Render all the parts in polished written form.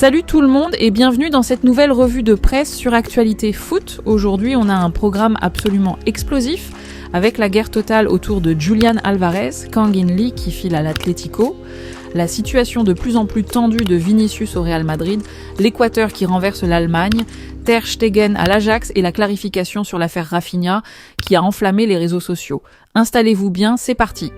Salut tout le monde et bienvenue dans cette nouvelle revue de presse sur Actualité Foot. Aujourd'hui, on a un programme absolument explosif avec la guerre totale autour de Julián Álvarez, Kang In Lee qui file à l'Atlético, la situation de plus en plus tendue de Vinicius au Real Madrid, l'Équateur qui renverse l'Allemagne, Ter Stegen à l'Ajax et la clarification sur l'affaire Rafinha qui a enflammé les réseaux sociaux. Installez-vous bien, c'est parti.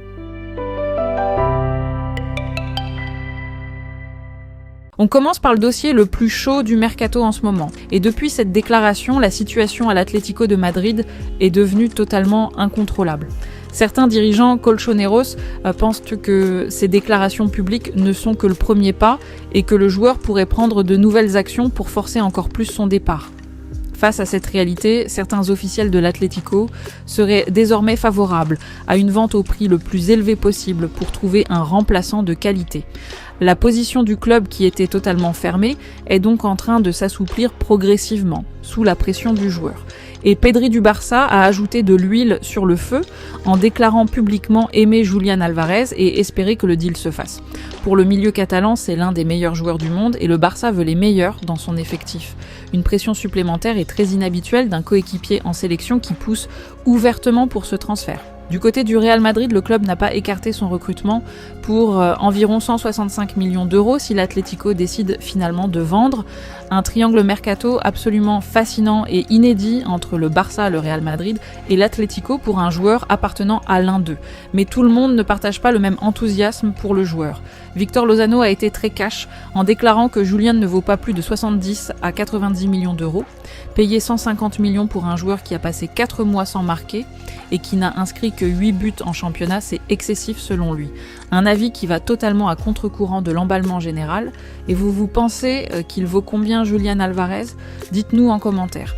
On commence par le dossier le plus chaud du mercato en ce moment. Et depuis cette déclaration, la situation à l'Atlético de Madrid est devenue totalement incontrôlable. Certains dirigeants colchoneros pensent que ces déclarations publiques ne sont que le premier pas et que le joueur pourrait prendre de nouvelles actions pour forcer encore plus son départ. Face à cette réalité, certains officiels de l'Atlético seraient désormais favorables à une vente au prix le plus élevé possible pour trouver un remplaçant de qualité. La position du club qui était totalement fermée est donc en train de s'assouplir progressivement, sous la pression du joueur. Et Pedri du Barça a ajouté de l'huile sur le feu en déclarant publiquement aimer Julián Álvarez et espérer que le deal se fasse. Pour le milieu catalan, c'est l'un des meilleurs joueurs du monde et le Barça veut les meilleurs dans son effectif. Une pression supplémentaire est très inhabituelle d'un coéquipier en sélection qui pousse ouvertement pour ce transfert. Du côté du Real Madrid, le club n'a pas écarté son recrutement pour environ 165 millions d'euros si l'Atlético décide finalement de vendre. Un triangle mercato absolument fascinant et inédit entre le Barça, le Real Madrid et l'Atlético pour un joueur appartenant à l'un d'eux. Mais tout le monde ne partage pas le même enthousiasme pour le joueur. Victor Lozano a été très cash en déclarant que Julián ne vaut pas plus de 70 à 90 millions d'euros. Payer 150 millions pour un joueur qui a passé 4 mois sans marquer et qui n'a inscrit que 8 buts en championnat, c'est excessif selon lui. Un avis qui va totalement à contre-courant de l'emballement général. Et vous pensez qu'il vaut combien Julián Álvarez ? Dites-nous en commentaire.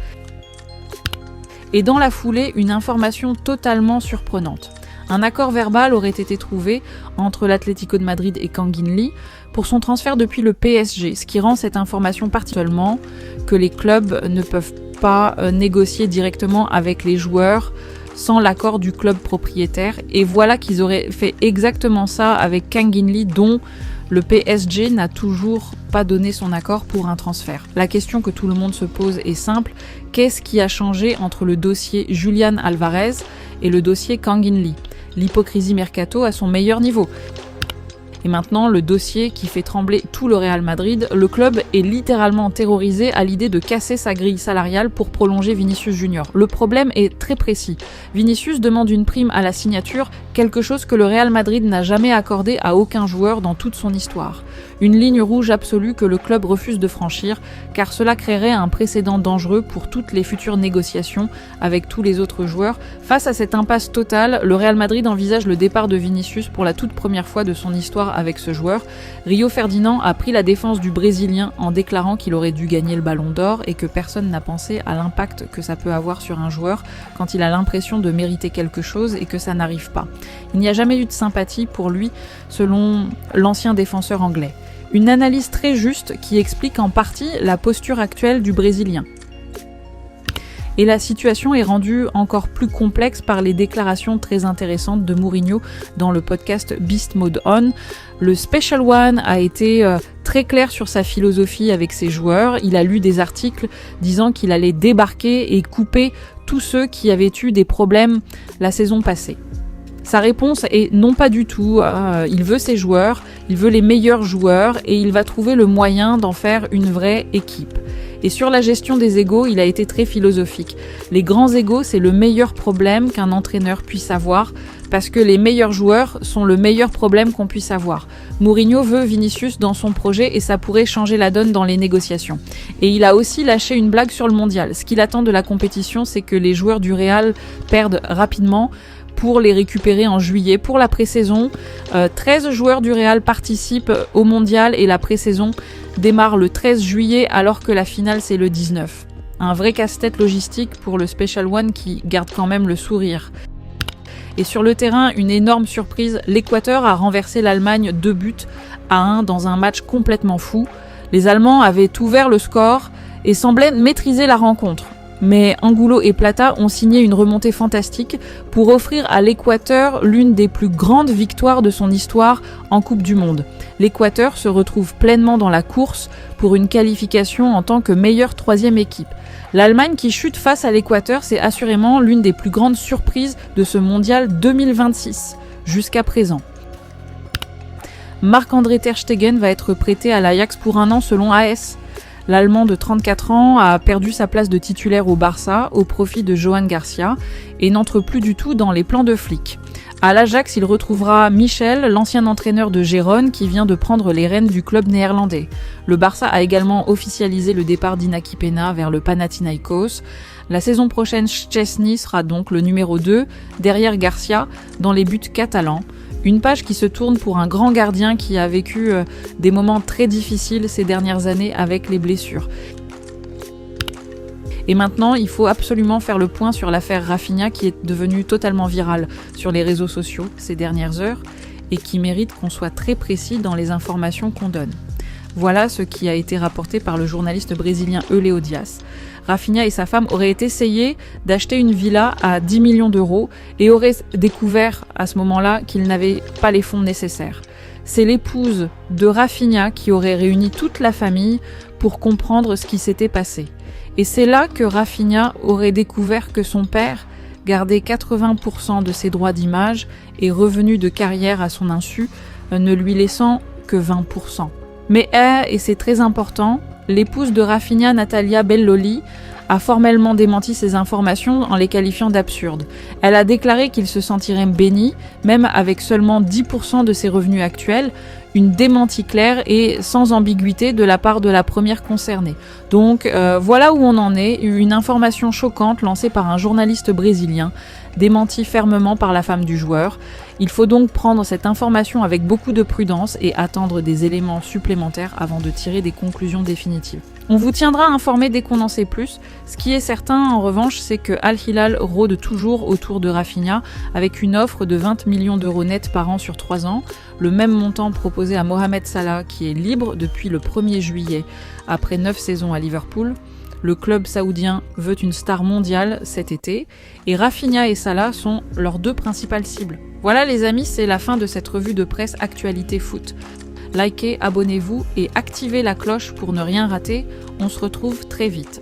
Et dans la foulée, une information totalement surprenante. Un accord verbal aurait été trouvé entre l'Atlético de Madrid et Kang In Lee pour son transfert depuis le PSG, ce qui rend cette information particulièrement que les clubs ne peuvent pas négocier directement avec les joueurs sans l'accord du club propriétaire. Et voilà qu'ils auraient fait exactement ça avec Kang In Lee, dont le PSG n'a toujours pas donné son accord pour un transfert. La question que tout le monde se pose est simple. Qu'est-ce qui a changé entre le dossier Julián Álvarez et le dossier Kang In Lee ? L'hypocrisie mercato à son meilleur niveau. Et maintenant, le dossier qui fait trembler tout le Real Madrid, le club est littéralement terrorisé à l'idée de casser sa grille salariale pour prolonger Vinicius Junior. Le problème est très précis. Vinicius demande une prime à la signature, quelque chose que le Real Madrid n'a jamais accordé à aucun joueur dans toute son histoire. Une ligne rouge absolue que le club refuse de franchir, car cela créerait un précédent dangereux pour toutes les futures négociations avec tous les autres joueurs. Face à cette impasse totale, le Real Madrid envisage le départ de Vinicius pour la toute première fois de son histoire avec ce joueur. Rio Ferdinand a pris la défense du Brésilien en déclarant qu'il aurait dû gagner le Ballon d'Or et que personne n'a pensé à l'impact que ça peut avoir sur un joueur quand il a l'impression de mériter quelque chose et que ça n'arrive pas. Il n'y a jamais eu de sympathie pour lui, selon l'ancien défenseur anglais. Une analyse très juste qui explique en partie la posture actuelle du Brésilien. Et la situation est rendue encore plus complexe par les déclarations très intéressantes de Mourinho dans le podcast Beast Mode On. Le Special One a été très clair sur sa philosophie avec ses joueurs. Il a lu des articles disant qu'il allait débarquer et couper tous ceux qui avaient eu des problèmes la saison passée. Sa réponse est non pas du tout, il veut ses joueurs, il veut les meilleurs joueurs et il va trouver le moyen d'en faire une vraie équipe. Et sur la gestion des égos, il a été très philosophique. Les grands égos, c'est le meilleur problème qu'un entraîneur puisse avoir parce que les meilleurs joueurs sont le meilleur problème qu'on puisse avoir. Mourinho veut Vinicius dans son projet et ça pourrait changer la donne dans les négociations. Et il a aussi lâché une blague sur le mondial. Ce qu'il attend de la compétition, c'est que les joueurs du Real perdent rapidement pour les récupérer en juillet. Pour la pré-saison, 13 joueurs du Real participent au mondial et la pré-saison démarre le 13 juillet alors que la finale c'est le 19. Un vrai casse-tête logistique pour le Special One qui garde quand même le sourire. Et sur le terrain, une énorme surprise, l'Équateur a renversé l'Allemagne 2-1 dans un match complètement fou. Les Allemands avaient ouvert le score et semblaient maîtriser la rencontre. Mais Angulo et Plata ont signé une remontée fantastique pour offrir à l'Équateur l'une des plus grandes victoires de son histoire en Coupe du Monde. L'Équateur se retrouve pleinement dans la course pour une qualification en tant que meilleure troisième équipe. L'Allemagne qui chute face à l'Équateur, c'est assurément l'une des plus grandes surprises de ce mondial 2026, jusqu'à présent. Marc-André Ter Stegen va être prêté à l'Ajax pour 1 an selon AS. L'Allemand de 34 ans a perdu sa place de titulaire au Barça au profit de Johan Garcia et n'entre plus du tout dans les plans de Flick. À l'Ajax, il retrouvera Michel, l'ancien entraîneur de Gérone qui vient de prendre les rênes du club néerlandais. Le Barça a également officialisé le départ d'Inaki Peña vers le Panathinaikos. La saison prochaine, Szczęsny sera donc le numéro 2, derrière Garcia, dans les buts catalans. Une page qui se tourne pour un grand gardien qui a vécu des moments très difficiles ces dernières années avec les blessures. Et maintenant, il faut absolument faire le point sur l'affaire Rafinha qui est devenue totalement virale sur les réseaux sociaux ces dernières heures et qui mérite qu'on soit très précis dans les informations qu'on donne. Voilà ce qui a été rapporté par le journaliste brésilien Euleo Dias. Rafinha et sa femme auraient essayé d'acheter une villa à 10 millions d'euros et auraient découvert à ce moment-là qu'ils n'avaient pas les fonds nécessaires. C'est l'épouse de Rafinha qui aurait réuni toute la famille pour comprendre ce qui s'était passé. Et c'est là que Rafinha aurait découvert que son père gardait 80% de ses droits d'image et revenus de carrière à son insu, ne lui laissant que 20%. Mais et c'est très important, l'épouse de Rafinha, Natalia Belloli, a formellement démenti ces informations en les qualifiant d'absurdes. Elle a déclaré qu'il se sentirait béni, même avec seulement 10% de ses revenus actuels, une démenti claire et sans ambiguïté de la part de la première concernée. Donc voilà où on en est, une information choquante lancée par un journaliste brésilien, démentie fermement par la femme du joueur. Il faut donc prendre cette information avec beaucoup de prudence et attendre des éléments supplémentaires avant de tirer des conclusions définitives. On vous tiendra informé dès qu'on en sait plus. Ce qui est certain, en revanche, c'est que Al Hilal rôde toujours autour de Rafinha avec une offre de 20 millions d'euros nets par an sur 3 ans, le même montant proposé à Mohamed Salah qui est libre depuis le 1er juillet après 9 saisons à Liverpool. Le club saoudien veut une star mondiale cet été et Rafinha et Salah sont leurs 2 principales cibles. Voilà les amis, c'est la fin de cette revue de presse Actualité Foot. Likez, abonnez-vous et activez la cloche pour ne rien rater. On se retrouve très vite.